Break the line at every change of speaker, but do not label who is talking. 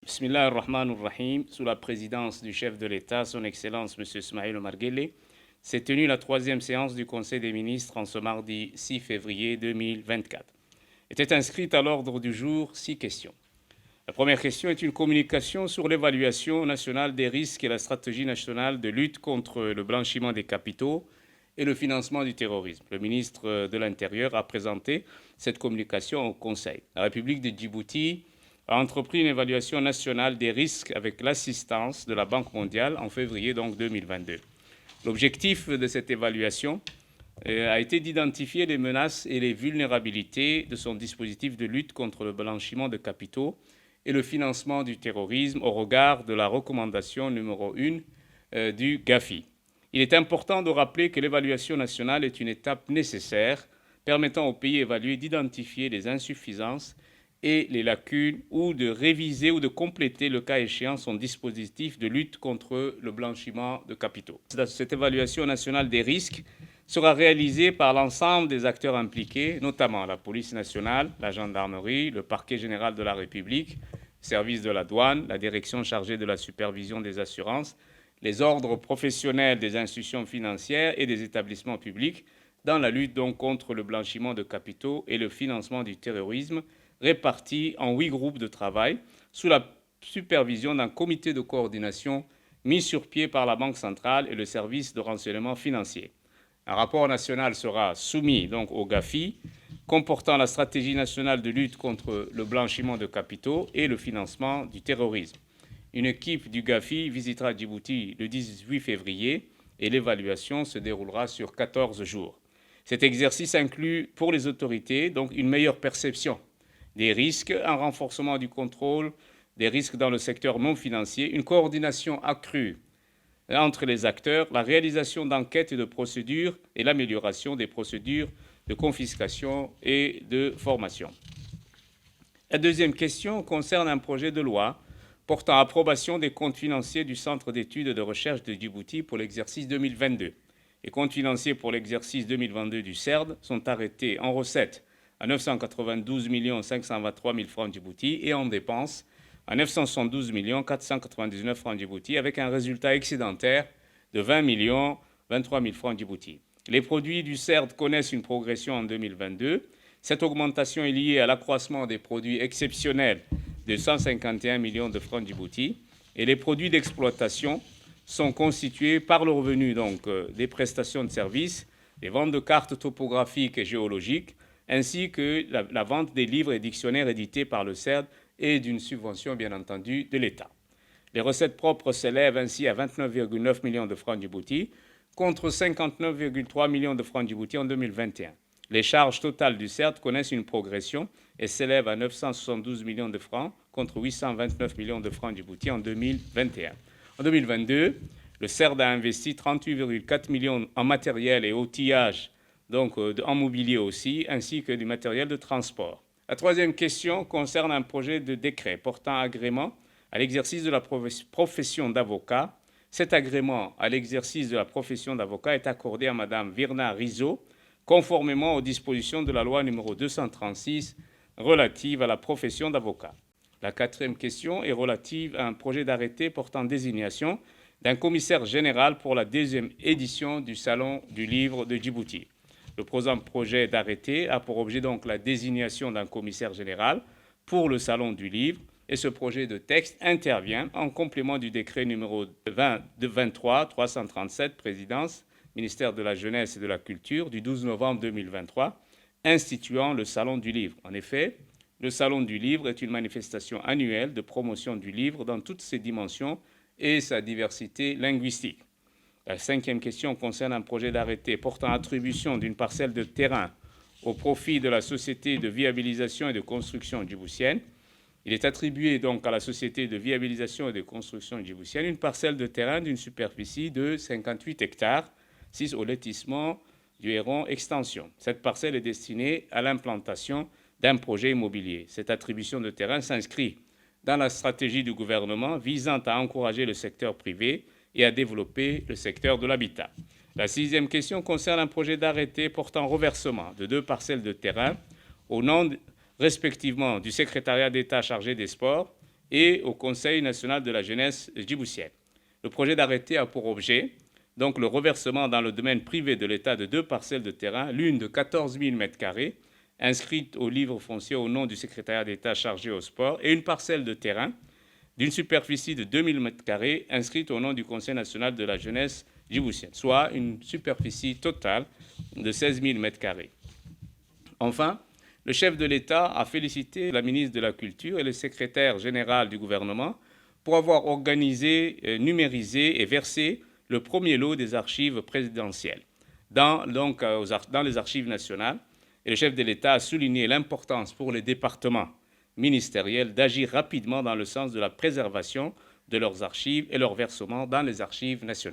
Bismillah ar-Rahman ar-Rahim, sous la présidence du chef de l'État, son Excellence M. Ismaël Omar Guelleh, s'est tenue la troisième séance du Conseil des ministres en ce mardi 6 février 2024. Étaient inscrites à l'ordre du jour 6 questions. La première question est une communication sur l'évaluation nationale des risques et la stratégie nationale de lutte contre le blanchiment des capitaux et le financement du terrorisme. Le ministre de l'Intérieur a présenté cette communication au Conseil. La République de Djibouti a entrepris une évaluation nationale des risques avec l'assistance de la Banque mondiale en février 2022. L'objectif de cette évaluation a été d'identifier les menaces et les vulnérabilités de son dispositif de lutte contre le blanchiment de capitaux et le financement du terrorisme au regard de la recommandation numéro 1 du GAFI. Il est important de rappeler que l'évaluation nationale est une étape nécessaire permettant au pays évalué d'identifier les insuffisances et les lacunes ou de réviser ou de compléter le cas échéant son dispositif de lutte contre le blanchiment de capitaux. Cette évaluation nationale des risques sera réalisée par l'ensemble des acteurs impliqués, notamment la police nationale, la gendarmerie, le parquet général de la République, le service de la douane, la direction chargée de la supervision des assurances, les ordres professionnels des institutions financières et des établissements publics dans la lutte contre le blanchiment de capitaux et le financement du terrorisme, répartis en 8 groupes de travail sous la supervision d'un comité de coordination mis sur pied par la Banque centrale et le service de renseignement financier. Un rapport national sera soumis au GAFI comportant la stratégie nationale de lutte contre le blanchiment de capitaux et le financement du terrorisme. Une équipe du GAFI visitera Djibouti le 18 février et l'évaluation se déroulera sur 14 jours. Cet exercice inclut pour les autorités une meilleure perception des risques, un renforcement du contrôle des risques dans le secteur non financier, une coordination accrue entre les acteurs, la réalisation d'enquêtes et de procédures et l'amélioration des procédures de confiscation et de formation. La deuxième question concerne un projet de loi portant approbation des comptes financiers du Centre d'études et de recherche de Djibouti pour l'exercice 2022. Les comptes financiers pour l'exercice 2022 du CERD sont arrêtés en recettes à 992 523 000 francs Djibouti et en dépenses à 972 499 francs Djibouti avec un résultat excédentaire de 20 023 000 francs Djibouti. Les produits du CERD connaissent une progression en 2022. Cette augmentation est liée à l'accroissement des produits exceptionnels de 151 millions de francs Djibouti et les produits d'exploitation sont constitués par le revenu des prestations de services, des ventes de cartes topographiques et géologiques, ainsi que la vente des livres et dictionnaires édités par le CERD et d'une subvention, bien entendu, de l'État. Les recettes propres s'élèvent ainsi à 29,9 millions de francs Djibouti contre 59,3 millions de francs Djibouti en 2021. Les charges totales du CERD connaissent une progression et s'élèvent à 972 millions de francs contre 829 millions de francs Djibouti en 2021. En 2022, le CERD a investi 38,4 millions en matériel et outillage, en mobilier aussi, ainsi que du matériel de transport. La troisième question concerne un projet de décret portant agrément à l'exercice de la profession d'avocat. Cet agrément à l'exercice de la profession d'avocat est accordé à Mme Virna Rizzo, conformément aux dispositions de la loi n° 236 relative à la profession d'avocat. La quatrième question est relative à un projet d'arrêté portant désignation d'un commissaire général pour la deuxième édition du Salon du Livre de Djibouti. Le présent projet d'arrêté a pour objet la désignation d'un commissaire général pour le Salon du Livre et ce projet de texte intervient en complément du décret numéro 23-337, présidence, ministère de la Jeunesse et de la Culture, du 12 novembre 2023, instituant le Salon du Livre. En effet, le Salon du Livre est une manifestation annuelle de promotion du livre dans toutes ses dimensions et sa diversité linguistique. La cinquième question concerne un projet d'arrêté portant attribution d'une parcelle de terrain au profit de la Société de viabilisation et de construction djiboutienne. Il est attribué à la Société de viabilisation et de construction djiboutienne une parcelle de terrain d'une superficie de 58 hectares, 6 au lotissement du Héron Extension. Cette parcelle est destinée à l'implantation d'un projet immobilier. Cette attribution de terrain s'inscrit dans la stratégie du gouvernement visant à encourager le secteur privé et à développer le secteur de l'habitat. La sixième question concerne un projet d'arrêté portant reversement de 2 parcelles de terrain au nom respectivement du secrétariat d'État chargé des sports et au Conseil national de la jeunesse djiboutienne. Le projet d'arrêté a pour objet donc le reversement dans le domaine privé de l'État de 2 parcelles de terrain, l'une de 14 000 m², inscrite au livre foncier au nom du secrétariat d'État chargé au sport, et une parcelle de terrain d'une superficie de 2 000 m², inscrite au nom du Conseil national de la jeunesse djiboutienne, soit une superficie totale de 16 000 m². Enfin, le chef de l'État a félicité la ministre de la Culture et le secrétaire général du gouvernement pour avoir organisé, numérisé et versé le premier lot des archives présidentielles dans les archives nationales. Et le chef de l'État a souligné l'importance pour les départements ministériels d'agir rapidement dans le sens de la préservation de leurs archives et leur versement dans les archives nationales.